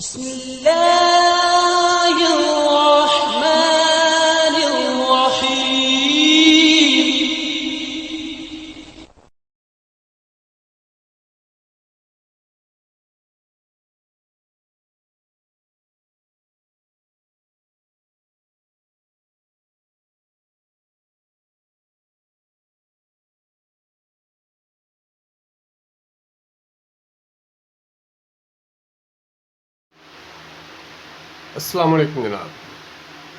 बिस्मिल्लाहिर्रहमानिर्रहीम। अस्सलाम वालेकुम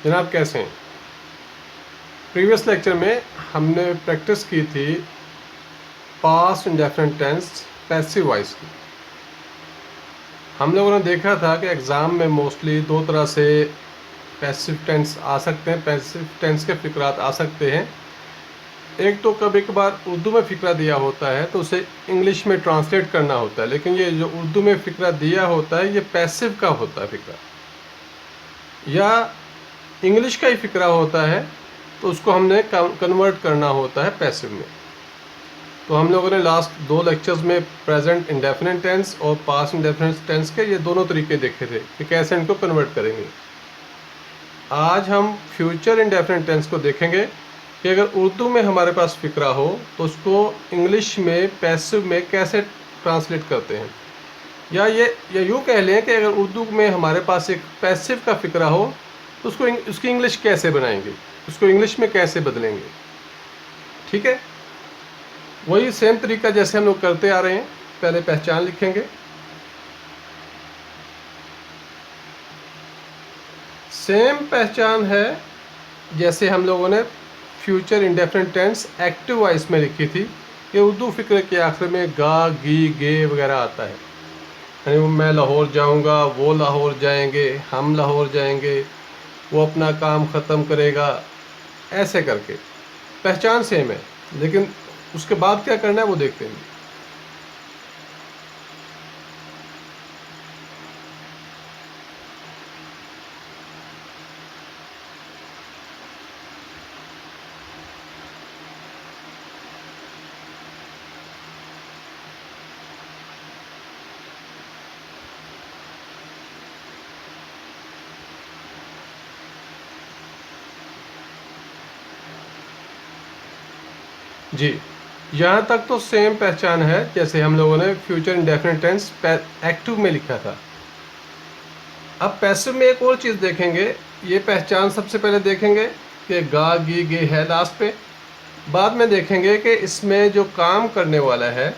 जनाब कैसे हैं। प्रीवियस लेक्चर में हमने प्रैक्टिस की थी past indefinite tense passive voice की। हम लोगों ने देखा था कि एग्ज़ाम में मोस्टली दो तरह से पैसिव टेंस आ सकते हैं, पैसिव टेंस के फिक्रात आ सकते हैं। एक तो कभी कभार उर्दू में फ़िक्रा दिया होता है तो उसे इंग्लिश में ट्रांसलेट करना होता है, लेकिन ये जो उर्दू में फ़िक्रा दिया होता है ये पैसिव का होता है फ़िक्रा, या इंग्लिश का ही फ़िक्रा होता है तो उसको हमने कन्वर्ट करना होता है पैसिव में। तो हम लोगों ने लास्ट दो लेक्चर्स में प्रेजेंट इंडेफिनिट टेंस और पास्ट इंडेफिनिट टेंस के ये दोनों तरीके देखे थे कि कैसे इनको कन्वर्ट करेंगे। आज हम फ्यूचर इंडेफिनिट टेंस को देखेंगे कि अगर उर्दू में हमारे पास फ़िक्रा हो तो उसको इंग्लिश में पैसिव में कैसे ट्रांसलेट करते हैं, या यूँ कह लें कि अगर उर्दू में हमारे पास एक पैसिव का फ़िक्रा हो तो उसकी इंग्लिश कैसे बनाएंगे, उसको इंग्लिश में कैसे बदलेंगे। ठीक है, वही सेम तरीका जैसे हम लोग करते आ रहे हैं। पहले पहचान लिखेंगे, सेम पहचान है जैसे हम लोगों ने future indefinite tense active voice में लिखी थी कि उर्दू फ़िक्रे के आखिर में गा, गी, गे वगैरह आता है। यानी मैं लाहौर जाऊंगा, वो लाहौर जाएंगे, हम लाहौर जाएंगे, वो अपना काम ख़त्म करेगा, ऐसे करके पहचान सेम है, लेकिन उसके बाद क्या करना है वो देखते हैं। जी, यहाँ तक तो सेम पहचान है जैसे हम लोगों ने फ्यूचर इंडेफिनिट टेंस एक्टिव में लिखा था। अब पैसिव में एक और चीज़ देखेंगे। ये पहचान सबसे पहले देखेंगे कि गा, गी, गे है लास्ट पे। बाद में देखेंगे कि इसमें जो काम करने वाला है,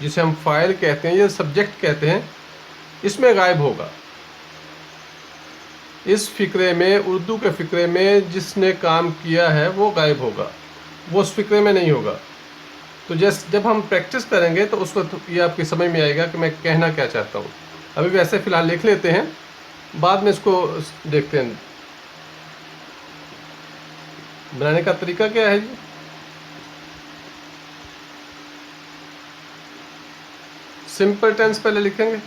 जिसे हम फाइल कहते हैं या सब्जेक्ट कहते हैं, इसमें गायब होगा। इस फ़िक्रे में, उर्दू के फ़िक्रे में जिसने काम किया है वो गायब होगा, वो उस फ़िक्रे में नहीं होगा। तो जब हम प्रैक्टिस करेंगे तो उस वक्त ये आपकी समझ में आएगा कि मैं कहना क्या चाहता हूँ। अभी वैसे फ़िलहाल लिख लेते हैं, बाद में इसको देखते हैं। बनाने का तरीका क्या है जी? सिंपल टेंस पहले लिखेंगे,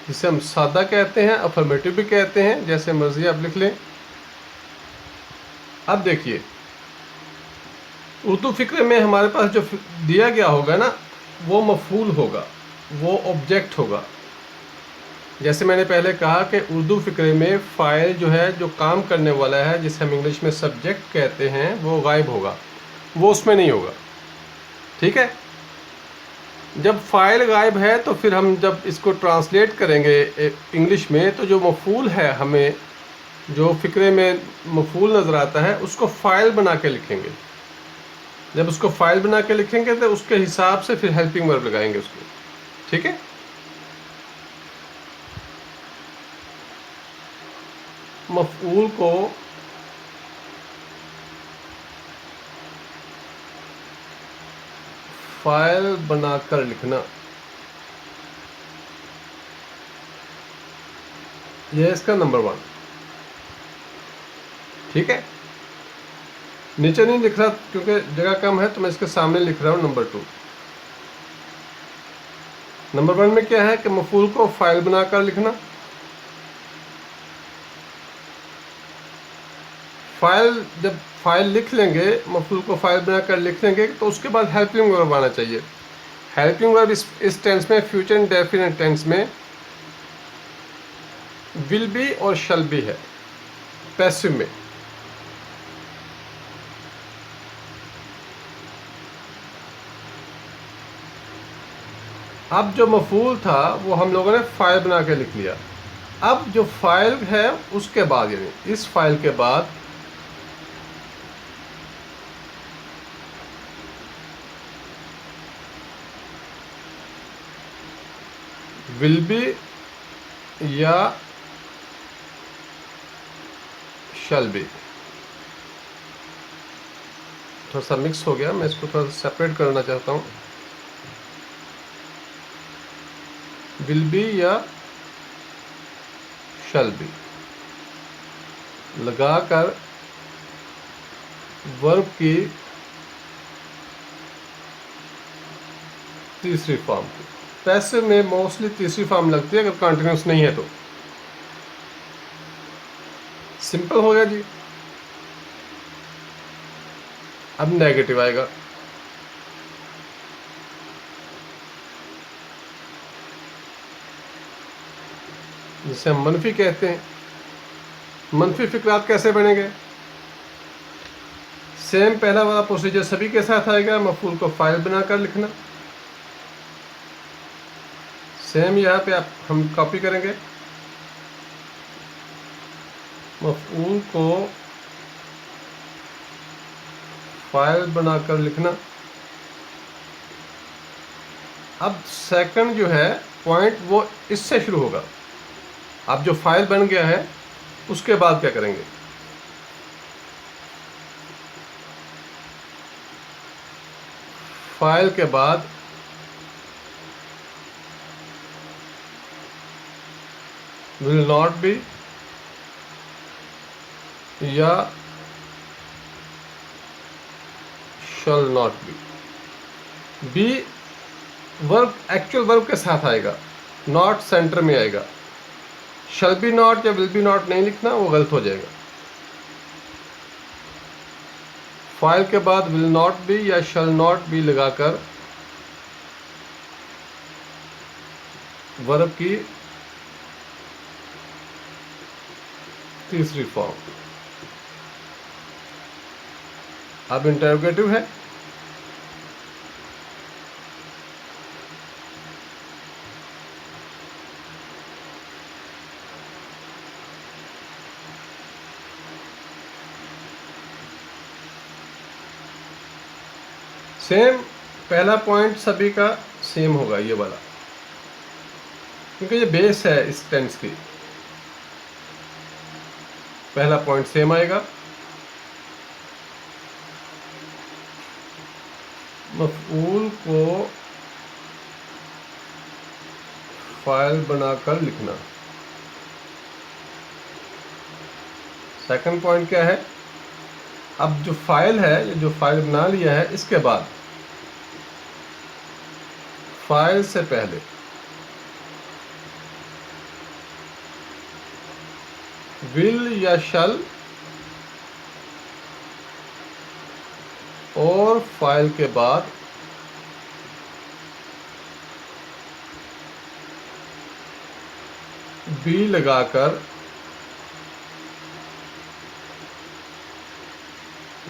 जिसे हम सादा कहते हैं, अफर्मेटिव भी कहते हैं, जैसे मर्जी आप लिख लें। अब देखिए, उर्दू फ़िक्रे में हमारे पास जो दिया गया होगा ना, वो मफूल होगा, वो ऑब्जेक्ट होगा। जैसे मैंने पहले कहा कि उर्दू फ़िक्रे में फ़ाइल जो है, जो काम करने वाला है, जिसे हम इंग्लिश में सब्जेक्ट कहते हैं, वो गायब होगा, वो उसमें नहीं होगा। ठीक है, जब फ़ाइल गायब है तो फिर हम जब इसको ट्रांसलेट करेंगे इंग्लिश में, तो जो मफूल है, हमें जो फ़िक्रे में मफूल नज़र आता है, उसको फ़ाइल बना के लिखेंगे। जब उसको फ़ाइल बना के लिखेंगे तो उसके हिसाब से फिर हेल्पिंग वर्ब लगाएंगे उसको। ठीक है, मफूल को फाइल बनाकर लिखना, यह इसका नंबर 1। ठीक है, नीचे नहीं लिख रहा क्योंकि जगह कम है, तो मैं इसके सामने लिख रहा हूँ नंबर 2। नंबर 1 में क्या है कि मफूल को फाइल बनाकर लिखना। फाइल, जब फाइल लिख लेंगे, मफूल को फाइल बनाकर लिख लेंगे, तो उसके बाद हेल्पिंग वर्ब आना चाहिए। हेल्पिंग वर्ब इस टेंस में, फ्यूचर इंडेफिनिट टेंस में विल बी और शैल बी है। पैसिव में अब जो मफूल था वो हम लोगों ने फाइल बना के लिख लिया। अब जो फाइल है उसके बाद, यानी इस फाइल के बाद विल बी या शैल बी, थोड़ा सा मिक्स हो गया, मैं इसको थोड़ा सेपरेट करना चाहता हूँ। विल बी या शैल बी लगाकर वर्ब की तीसरी फॉर्म। पैसिव में मोस्टली तीसरी फॉर्म लगती है अगर कंटिन्यूस नहीं है तो। सिंपल हो गया जी। अब नेगेटिव आएगा। जिसे हम मनफी कहते हैं। मनफी फिक्रात कैसे बनेंगे? सेम पहला वाला प्रोसीजर सभी के साथ आएगा। मफूल को फाइल बनाकर लिखना। सेम यहाँ पे आप हम कॉपी करेंगे। मफूल को फाइल बनाकर लिखना। अब सेकंड जो है पॉइंट वो इससे शुरू होगा। अब जो फाइल बन गया है उसके बाद क्या करेंगे? फाइल के बाद विल नॉट बी या shall not be verb actual verb के साथ आएगा, नॉट सेंटर में आएगा। शैल बी नॉट या विल बी नॉट नहीं लिखना, वो गलत हो जाएगा। फाइल के बाद विल नॉट बी या शैल नॉट बी लगाकर वर्ब की तीसरी फॉर्म। अब इंटरोगेटिव है। सेम पहला पॉइंट सभी का सेम होगा, ये वाला, क्योंकि ये बेस है इस टेंस की। पहला पॉइंट सेम आएगा। मफऊल को फाइल बनाकर लिखना। सेकंड पॉइंट क्या है? अब जो फाइल है, ये जो फाइल बना लिया है, इसके बाद फाइल से पहले विल या शैल और फाइल के बाद बी लगाकर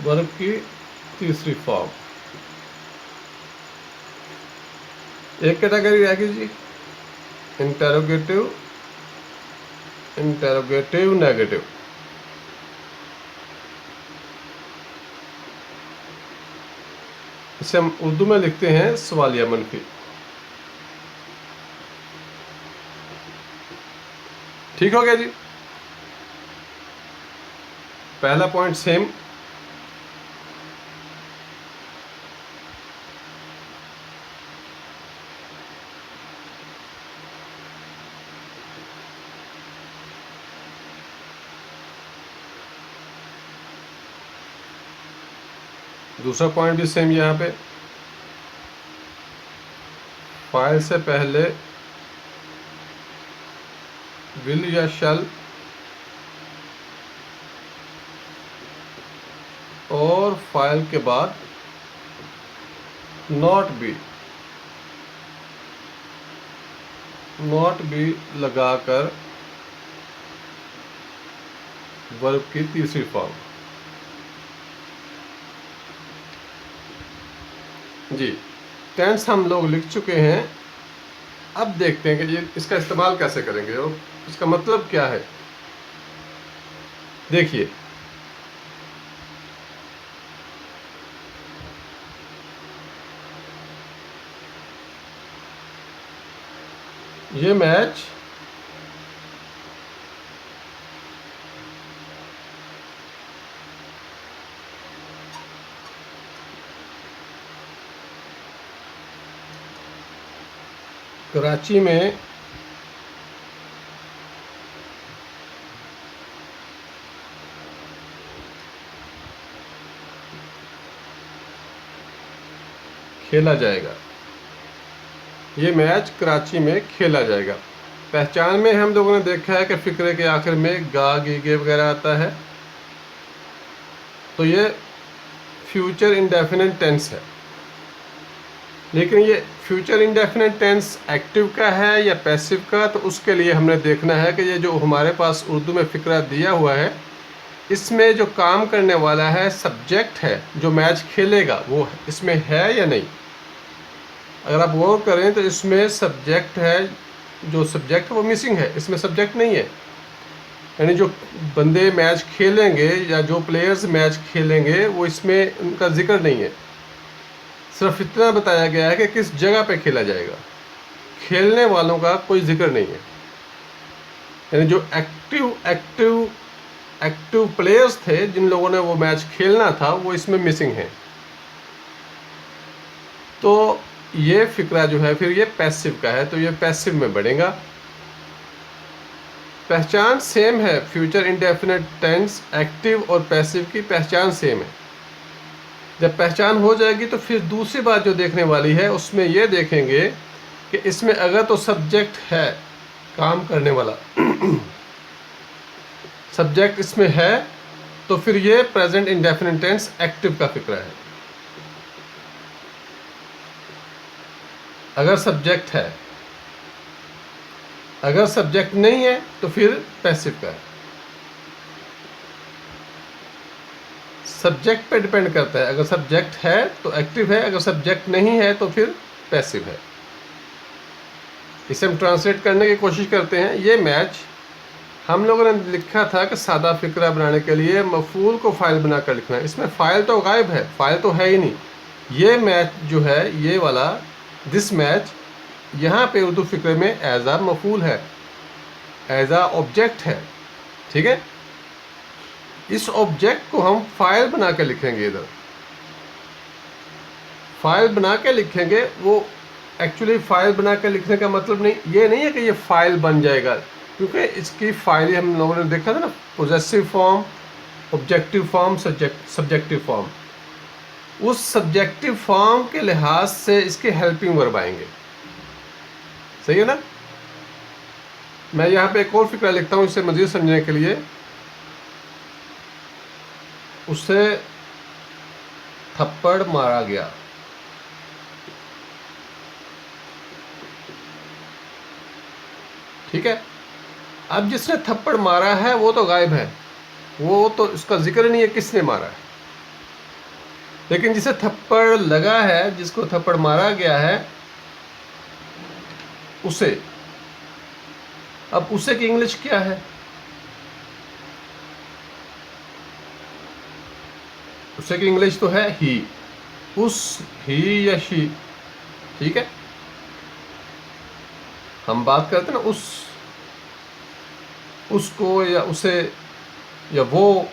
वर्ब की तीसरी फॉर्म। एक कैटेगरी रहेगी जी इंटरोगेटिव, इंटरोगेटिव नेगेटिव। इसे हम उर्दू में लिखते हैं सवालिया मनफी। ठीक हो गया जी। पहला पॉइंट सेम, दूसरा पॉइंट भी सेम। यहाँ पे फाइल से पहले विल या शैल और फाइल के बाद नॉट बी नॉट भी लगाकर वर्ब की तीसरी फॉर्म। जी, टेंस हम लोग लिख चुके हैं। अब देखते हैं कि ये इसका इस्तेमाल कैसे करेंगे और इसका मतलब क्या है। देखिए, ये मैच कराची में खेला जाएगा। ये मैच कराची में खेला जाएगा। पहचान में हम लोगों ने देखा है कि फिक्रे के आखिर में गा गी गे वगैरह आता है, तो ये फ्यूचर इंडेफिनिट टेंस है। लेकिन ये फ्यूचर इंडेफिनिट टेंस एक्टिव का है या पैसिव का, तो उसके लिए हमने देखना है कि ये जो हमारे पास उर्दू में फिक्रा दिया हुआ है, इसमें जो काम करने वाला है सब्जेक्ट है, जो मैच खेलेगा वो इसमें है या नहीं। अगर आप गौर करें तो इसमें सब्जेक्ट है, जो सब्जेक्ट है वो मिसिंग है, इसमें सब्जेक्ट नहीं है। यानी जो बंदे मैच खेलेंगे या जो प्लेयर्स मैच खेलेंगे वो इसमें उनका जिक्र नहीं है। सिर्फ इतना बताया गया है कि किस जगह पे खेला जाएगा, खेलने वालों का कोई जिक्र नहीं है। यानी जो एक्टिव प्लेयर्स थे, जिन लोगों ने वो मैच खेलना था, वो इसमें मिसिंग है। तो ये फिक्रा जो है फिर ये पैसिव का है, तो ये पैसिव में बढ़ेगा। पहचान सेम है, फ्यूचर इंडेफिनिट टेंस एक्टिव और पैसिव की पहचान सेम है। जब पहचान हो जाएगी तो फिर दूसरी बात जो देखने वाली है उसमें ये देखेंगे कि इसमें अगर तो सब्जेक्ट है, काम करने वाला सब्जेक्ट इसमें है, तो फिर ये प्रेजेंट इंडेफिनिट टेंस एक्टिव का फिक्रा है। अगर सब्जेक्ट है, अगर सब्जेक्ट नहीं है तो फिर पैसिव का है। सब्जेक्ट पे डिपेंड करता है, अगर सब्जेक्ट है तो एक्टिव है, अगर सब्जेक्ट नहीं है तो फिर पैसिव है। इसे हम ट्रांसलेट करने की कोशिश करते हैं। ये मैच हम लोगों ने लिखा था कि सादा फिक्रा बनाने के लिए मफूल को फाइल बनाकर लिखना है। इसमें फाइल तो गायब है, फाइल तो है ही नहीं। ये मैच जो है, ये वाला दिस मैच, यहाँ पे उर्दू फिक्रे में एज आ मफूल है, एज आ ऑब्जेक्ट है। ठीक है, इस ऑब्जेक्ट को हम फाइल बना के लिखेंगे। इधर फाइल बना के लिखेंगे। वो एक्चुअली फाइल बना के लिखने का मतलब नहीं, ये नहीं है कि ये फाइल बन जाएगा, क्योंकि इसकी फाइल हम लोगों ने देखा था ना, possessive form, objective form, subjective form. उस सब्जेक्टिव फॉर्म के लिहाज से इसके हेल्पिंग वर्ब आएंगे। सही है ना। मैं यहाँ पे एक और फिक्रा लिखता हूँ इसे मज़ीद समझने के लिए। उसे थप्पड़ मारा गया। ठीक है, अब जिसने थप्पड़ मारा है वो तो गायब है, वो तो इसका जिक्र नहीं है किसने मारा है। लेकिन जिसे थप्पड़ लगा है, जिसको थप्पड़ मारा गया है, उसे, अब उसे की इंग्लिश क्या है? उसे की इंग्लिश तो है ही, उस, ही या शी। ठीक है, हम बात करते हैं ना उसको या उसे या वो,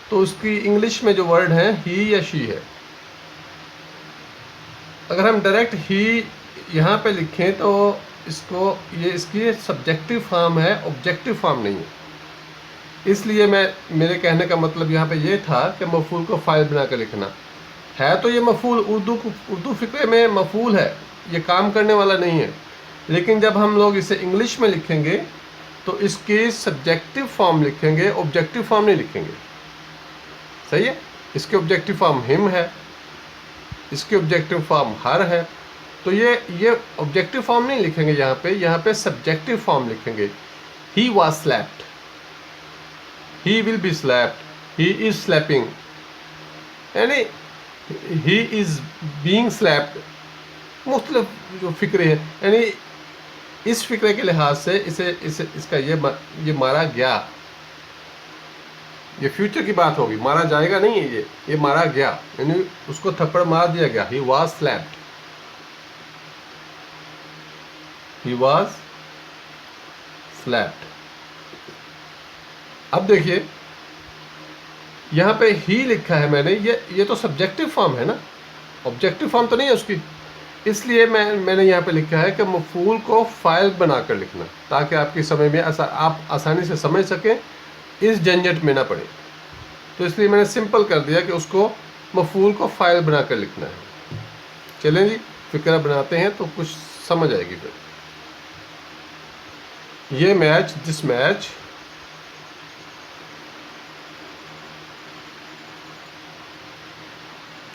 तो उसकी इंग्लिश में जो वर्ड है ही या शी है। अगर हम डायरेक्ट ही यहाँ पे लिखें तो इसको, ये इसकी सब्जेक्टिव फॉर्म है, ऑब्जेक्टिव फॉर्म नहीं है। इसलिए मेरे कहने का मतलब यहाँ पे ये था कि मफूल को फाइल बना कर लिखना है। तो ये मफूल उर्दू फिक्रे में मफूल है, ये काम करने वाला नहीं है। लेकिन जब हम लोग इसे इंग्लिश में लिखेंगे तो इसकी सब्जेक्टिव फॉर्म लिखेंगे, ऑब्जेक्टिव फॉर्म नहीं लिखेंगे। सही है, इसकी ऑब्जेक्टिव फॉर्म हिम है, इसकी ऑब्जेक्टिव फॉर्म हर है, तो ये ऑब्जेक्टिव फॉर्म नहीं लिखेंगे, यहाँ पे सब्जेक्टिव फॉर्म लिखेंगे। He was slapped, he will be slapped, he is slapping, यानी ही इज बीइंग स्लैप्ड। मुख्तलिफ जो फिक्रे हैं, यानी इस फिक्रे के लिहाज से इसका ये मारा गया, ये फ्यूचर की बात होगी, मारा जाएगा नहीं है, ये मारा गया, यानी उसको थप्पड़ मार दिया गया। He was slapped, he was slapped. अब देखिए यहाँ पे ही लिखा है मैंने, ये तो सब्जेक्टिव फॉर्म है ना, ऑब्जेक्टिव फॉर्म तो नहीं है उसकी, इसलिए मैंने यहाँ पे लिखा है कि मफूल को फाइल बनाकर लिखना, ताकि आपकी समझ में आप आसानी से समझ सकें, इस झंझट में ना पड़े। तो इसलिए मैंने सिंपल कर दिया कि उसको मफूल को फाइल बनाकर लिखना है। चलें जी, फिक्रा बनाते हैं तो कुछ समझ आएगी फिर। ये मैच, दिस मैच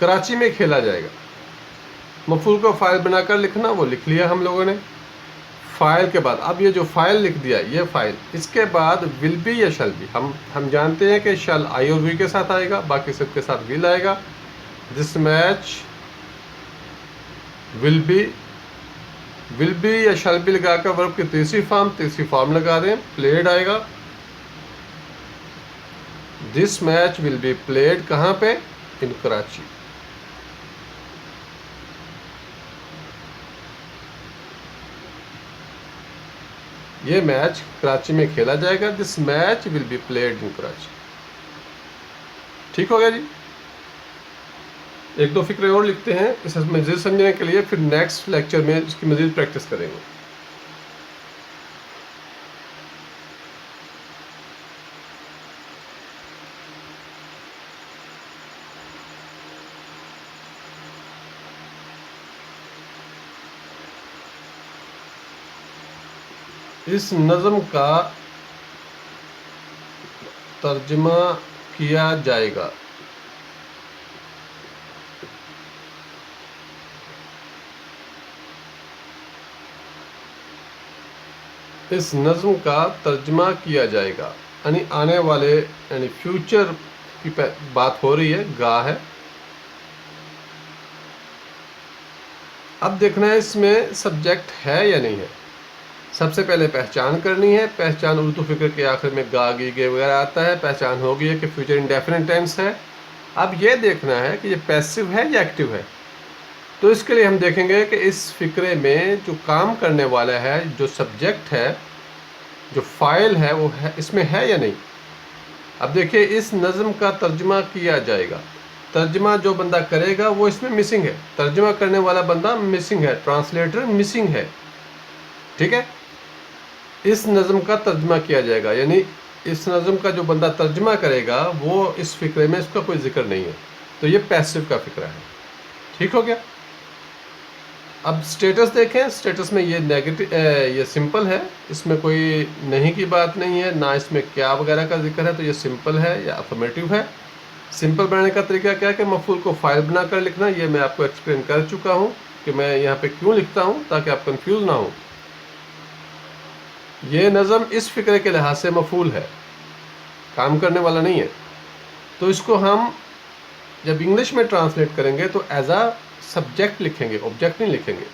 कराची में खेला जाएगा। मफूल को फाइल बनाकर लिखना, वो लिख लिया हम लोगों ने। फाइल के बाद अब ये जो फाइल लिख दिया, ये फाइल, इसके बाद विल बी या शैल बी, हम जानते हैं कि शैल आई और वी के साथ आएगा, बाकी सबके साथ विल आएगा। दिस मैच विल बी या शैल बी लगाकर वर्ब की तीसरी फॉर्म लगा दें, प्लेड आएगा। This match will be played कहाँ पे? इन कराची। ये मैच कराची में खेला जाएगा। This match will be played in Karachi. ठीक हो गया जी। एक दो फिक्रे और लिखते हैं इसे मज़ीद समझने के लिए, फिर नेक्स्ट लेक्चर में इसकी मज़ीद प्रैक्टिस करेंगे। इस नज़म का तर्जमा किया जाएगा। इस नज़म का तर्जमा किया जाएगा, यानी आने वाले, यानी फ्यूचर की बात हो रही है, गा है। अब देखना है इसमें सब्जेक्ट है या नहीं है। सबसे पहले पहचान करनी है। पहचान उर्दू फिक्र के आखिर में गा, गी, गे वगैरह आता है। पहचान होगी है कि फ्यूचर इंडेफिनिट टेंस है। अब ये देखना है कि ये पैसिव है या एक्टिव है। तो इसके लिए हम देखेंगे कि इस फिक्रे में जो काम करने वाला है, जो सब्जेक्ट है, जो फाइल है, वो है इसमें है या नहीं। अब देखिए, इस नज़म का तर्जमा किया जाएगा। तर्जमा जो बंदा करेगा वो इसमें मिसिंग है। तर्जमा करने वाला बंदा मिसिंग है, ट्रांसलेटर मिसिंग है। ठीक है। इस नज़म का तर्जमा किया जाएगा, यानी इस नज़म का जो बंदा तर्जमा करेगा वो इस फिक्रे में इसका कोई जिक्र नहीं है। तो ये पैसिव का फिक्रा है। ठीक हो गया। अब स्टेटस देखें। स्टेटस में ये नेगेटिव, ये सिंपल है, इसमें कोई नहीं की बात नहीं है, ना इसमें क्या वगैरह का जिक्र है, तो ये सिंपल है या अफर्मेटिव है। सिंपल बनाने का तरीका क्या है कि मफूल को फाइल बनाकर लिखना। ये मैं आपको एक्सप्लेन कर चुका हूँ कि मैं यहाँ पे क्यों लिखता हूँ, ताकि आप कंफ्यूज ना हो। ये नज़म इस फिक्रे के लिहाज से मफूल है, काम करने वाला नहीं है। तो इसको हम जब इंग्लिश में ट्रांसलेट करेंगे तो एज अ सब्जेक्ट लिखेंगे, ऑब्जेक्ट नहीं लिखेंगे।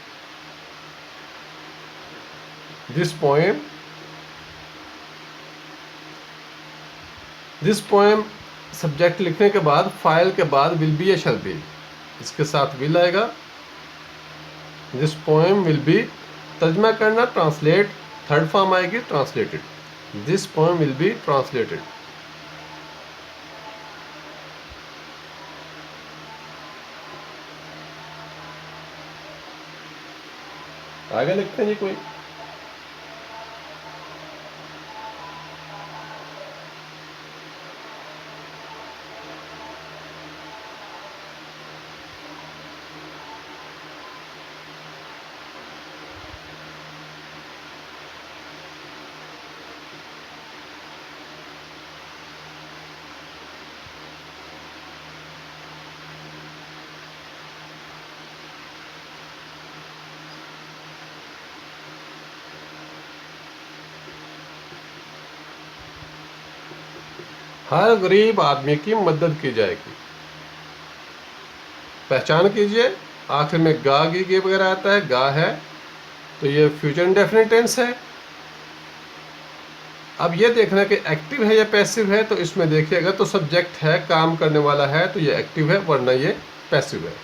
दिस पोएम सब्जेक्ट लिखने के बाद फाइल के बाद विल बी या शैल बी, इसके साथ विल आएगा। दिस पोएम विल बी, तर्जमा करना, ट्रांसलेट, थर्ड फॉर्म आएगी translated. This poem will be translated. आगे लिखते हैं जी कोई। हर गरीब आदमी की मदद की जाएगी। पहचान कीजिए, आखिर में गा गी गे वगैरह आता है, गा है तो ये फ्यूचर इंडेफिनिट टेंस है। अब ये देखना कि एक्टिव है या पैसिव है, तो इसमें देखिएगा तो सब्जेक्ट है, काम करने वाला है, तो ये एक्टिव है, वरना ये पैसिव है।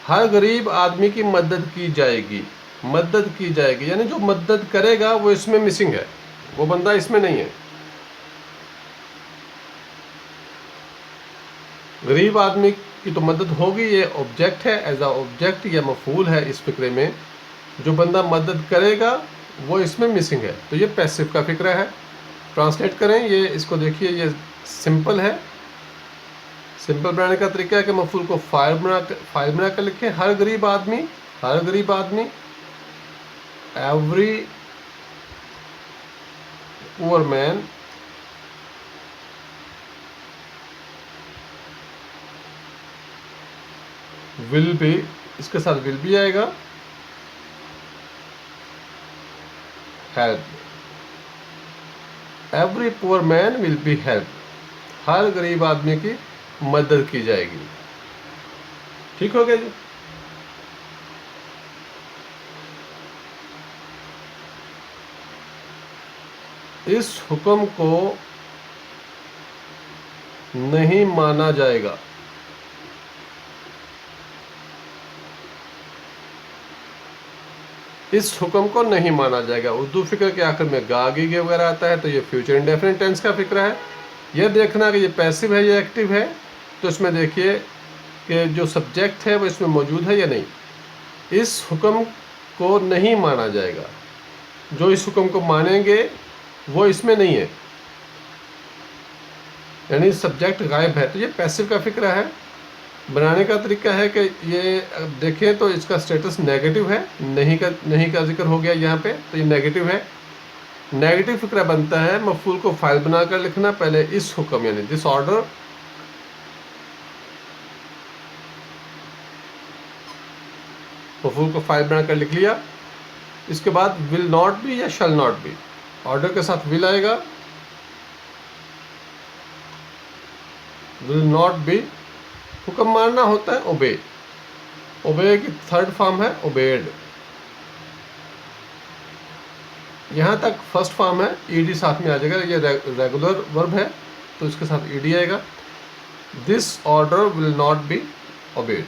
हर गरीब आदमी की मदद की जाएगी, मदद की जाएगी यानी जो मदद करेगा वो इसमें मिसिंग है, वो बंदा इसमें नहीं है। गरीब आदमी की तो मदद होगी, ये ऑब्जेक्ट है, एज अ ऑब्जेक्ट या मफूल है इस फिक्रे में। जो बंदा मदद करेगा वो इसमें मिसिंग है, तो ये पैसिव का फिक्रा है। ट्रांसलेट करें, ये इसको देखिए, ये सिंपल है। सिंपल बनाने का तरीका है कि मफूल को फाइल बना कर लिखें। हर गरीब आदमी, हर गरीब आदमी, every poor man will be, इसके साथ विल भी आएगा, help. Every poor man will be help, हर गरीब आदमी की मदद की जाएगी। ठीक हो गया जी। इस हुक्म को नहीं माना जाएगा। इस हुक्म को नहीं माना जाएगा। उर्दू फिक्र के आखिर में गा गी गे वगैरह आता है, तो ये फ्यूचर इंडेफिनिट टेंस का फिक्र है। यह देखना कि ये पैसिव है या एक्टिव है, तो इसमें देखिए कि जो सब्जेक्ट है वो इसमें मौजूद है या नहीं। इस हुक्म को नहीं माना जाएगा, जो इस हुक्म को मानेंगे वो इसमें नहीं है, यानी सब्जेक्ट गायब है, तो ये पैसिव का फिक्र है। बनाने का तरीका है कि ये देखें तो इसका स्टेटस नेगेटिव है, नहीं का जिक्र हो गया यहाँ पे, तो ये नेगेटिव है। नेगेटिव फिक्रा बनता है मफूल को फाइल बनाकर लिखना, पहले इस हुक्म यानी दिस ऑर्डर, मफूल को फाइल बनाकर लिख लिया। इसके बाद विल नॉट बी या शैल नॉट बी, ऑर्डर के साथ विल आएगा, विल नॉट बी। हुक्म मानना होता है ओबे, ओबे की थर्ड फॉर्म है ओबेड। यहाँ तक फर्स्ट फॉर्म है, ईडी साथ में आ जाएगा, ये रेगुलर वर्ब है तो इसके साथ ईडी आएगा। This order will not be obeyed.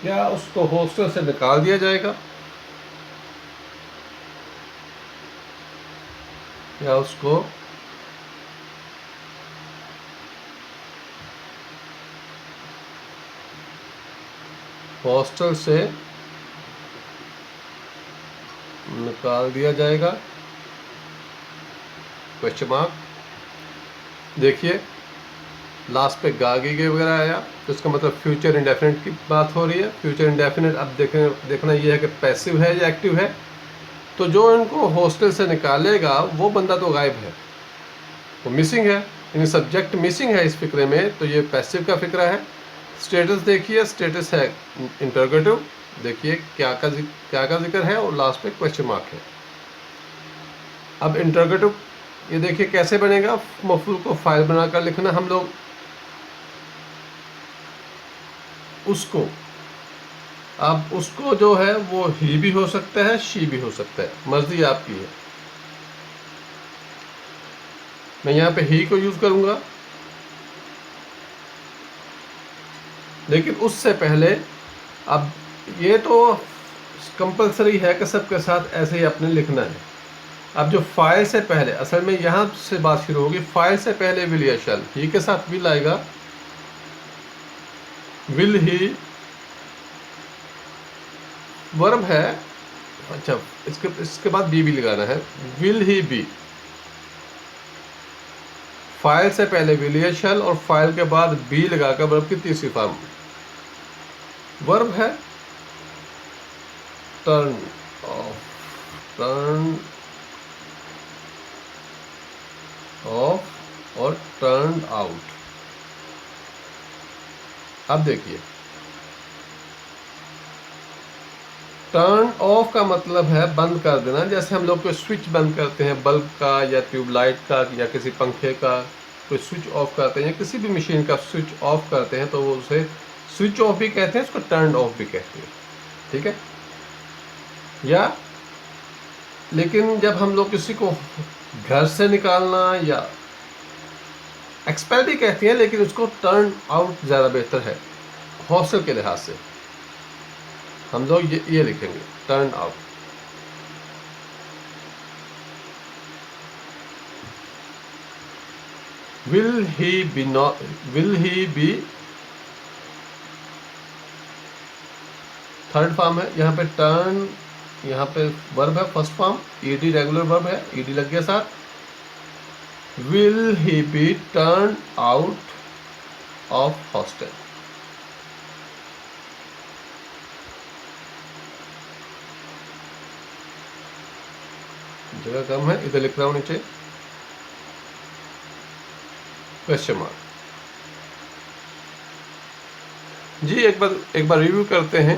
या उसको हॉस्टल से निकाल दिया जाएगा, या उसको हॉस्टल से निकाल दिया जाएगा, क्वेश्चन मार्क। देखिए लास्ट पे गागी गे वगैरह आया, तो इसका मतलब फ्यूचर इंडेफिनिट की बात हो रही है। फ्यूचर इंडेफिनिट अब देखना ये है कि पैसिव है या एक्टिव है। तो जो इनको हॉस्टल से निकालेगा वो बंदा तो गायब है, वो मिसिंग है, यानी सब्जेक्ट मिसिंग है इस फिक्रे में, तो ये पैसिव का फिक्रा है। स्टेटस देखिए, स्टेटस है इंटरोगेटिव, देखिए क्या का जिक्र है, और लास्ट पे क्वेश्चन मार्क है। अब इंटरोगेटिव ये देखिए कैसे बनेगा, मफूल को फाइल बनाकर लिखना हम लोग, उसको, अब उसको जो है वो ही भी हो सकता है, शी भी हो सकता है, मर्जी आपकी है। मैं यहाँ पे ही को यूज करूंगा, लेकिन उससे पहले अब ये तो कंपलसरी है कि सबके साथ ऐसे ही आपने लिखना है। अब जो फाइल से पहले, असल में यहाँ से बात शुरू होगी, फाइल से पहले विल या शैल, ही के साथ विल आएगा, विल ही वर्ब है। अच्छा, इसके बाद बी भी लगाना है, विल ही बी। फाइल से पहले विल या शैल और फाइल के बाद बी लगाकर वर्ब की तीसरी फॉर्म। वर्ब है टर्न ऑफ, टर्न ऑफ और टर्न आउट। अब देखिए टर्न ऑफ का मतलब है बंद कर देना, जैसे हम लोग कोई स्विच बंद करते हैं बल्ब का या ट्यूबलाइट का या किसी पंखे का कोई स्विच ऑफ करते हैं या किसी भी मशीन का स्विच ऑफ करते हैं तो वो उसे स्विच ऑफ भी कहते हैं, उसको टर्न ऑफ भी कहते हैं, ठीक है। या लेकिन जब हम लोग किसी को घर से निकालना या एक्सपेल भी कहते हैं, लेकिन उसको टर्न आउट ज़्यादा बेहतर है हॉस्टल के लिहाज से, हम लोग ये लिखेंगे turn out. Will he be third form है, यहाँ पे टर्न, यहाँ पे वर्ब है first form, ED regular verb है, ईडी लग गया साथ। Will he be turn out of hostel. जगह कम है, इधर लिख रहा हूं नीचे क्वेश्चन मार्क। जी एक बार रिव्यू करते हैं।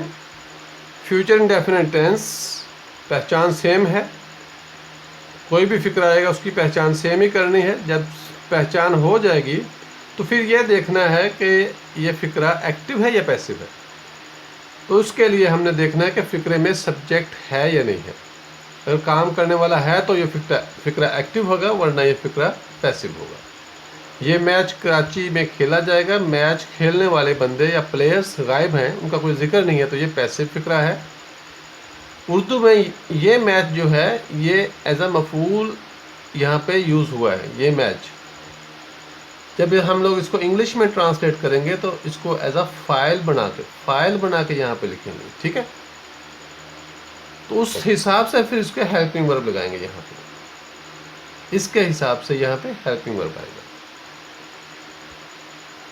फ्यूचर इंडेफिनिट टेंस पहचान सेम है, कोई भी फिक्र आएगा उसकी पहचान सेम ही करनी है। जब पहचान हो जाएगी तो फिर यह देखना है कि यह फिक्रा एक्टिव है या पैसिव है। तो उसके लिए हमने देखना है कि फिक्रे में सब्जेक्ट है या नहीं है। अगर काम करने वाला है तो ये फिक्रा एक्टिव होगा, वरना ये फिक्रा पैसिव होगा। ये मैच कराची में खेला जाएगा, मैच खेलने वाले बंदे या प्लेयर्स गायब हैं, उनका कोई जिक्र नहीं है, तो ये पैसिव फिक्रा है। उर्दू में ये मैच जो है ये एज अ मफूल यहाँ पे यूज़ हुआ है। ये मैच जब हम लोग इसको इंग्लिश में ट्रांसलेट करेंगे तो इसको एज अ फाइल बना के यहाँ पे लिखेंगे, ठीक है। तो उस हिसाब से फिर इसके हेल्पिंग वर्ब लगाएंगे यहाँ पे, इसके हिसाब से यहाँ पे हेल्पिंग वर्ब आएगा।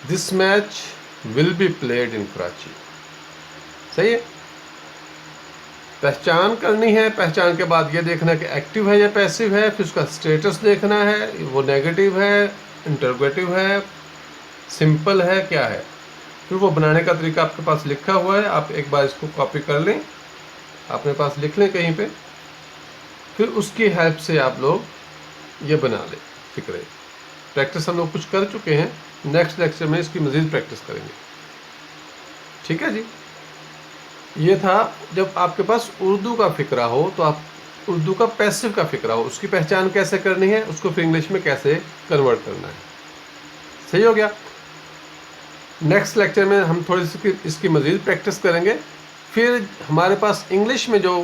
This match will be played in Karachi. सही है। पहचान करनी है, पहचान के बाद ये देखना है कि एक्टिव है या पैसिव है, फिर उसका स्टेटस देखना है, वो नेगेटिव है, इंटरोगेटिव है, सिंपल है, क्या है। फिर वो बनाने का तरीका आपके पास लिखा हुआ है, आप एक बार इसको कॉपी कर लें, अपने पास लिख लें कहीं पे, फिर उसकी हेल्प से आप लोग ये बना लें फिक्रे। प्रैक्टिस हम लोग कुछ कर चुके हैं, नेक्स्ट लेक्चर में इसकी मज़ीद प्रैक्टिस करेंगे, ठीक है जी। ये था जब आपके पास उर्दू का फिक्रा हो, तो आप उर्दू का पैसिव का फिक्रा हो, उसकी पहचान कैसे करनी है, उसको फिर इंग्लिश में कैसे कन्वर्ट करना है। सही हो गया। नेक्स्ट लेक्चर में हम थोड़ी सी इसकी मज़ीद प्रैक्टिस करेंगे, फिर हमारे पास इंग्लिश में जो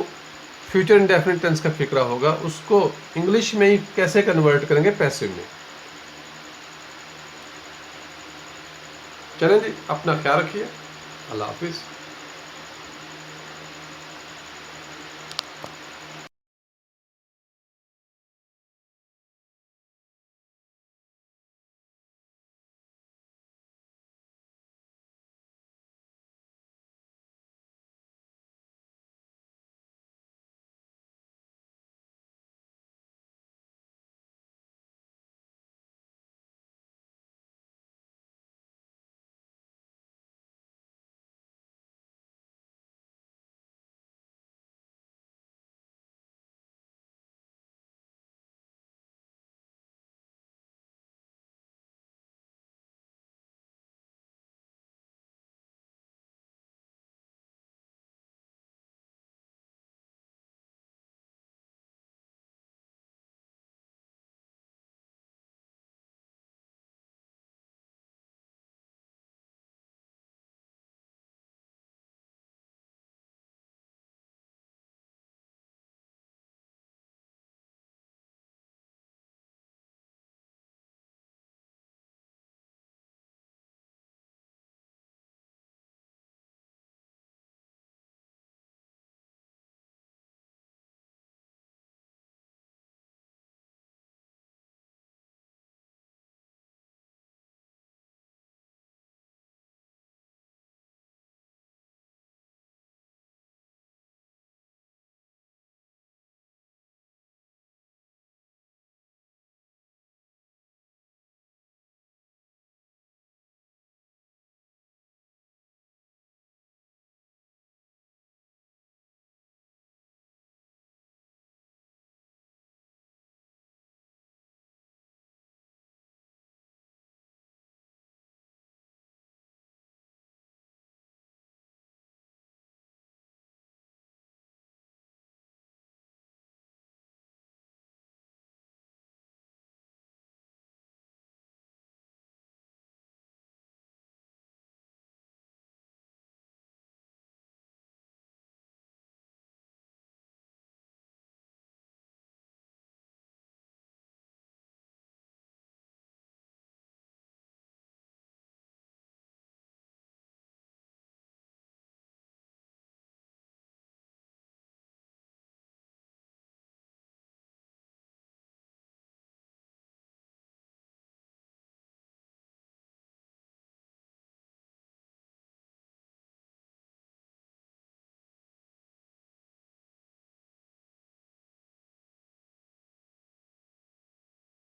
फ्यूचर इंडेफिनिट टेंस का फिक्रा होगा उसको इंग्लिश में ही कैसे कन्वर्ट करेंगे पैसिव में। चलें जी, अपना ख्याल रखिए। अल्लाह हाफिज़।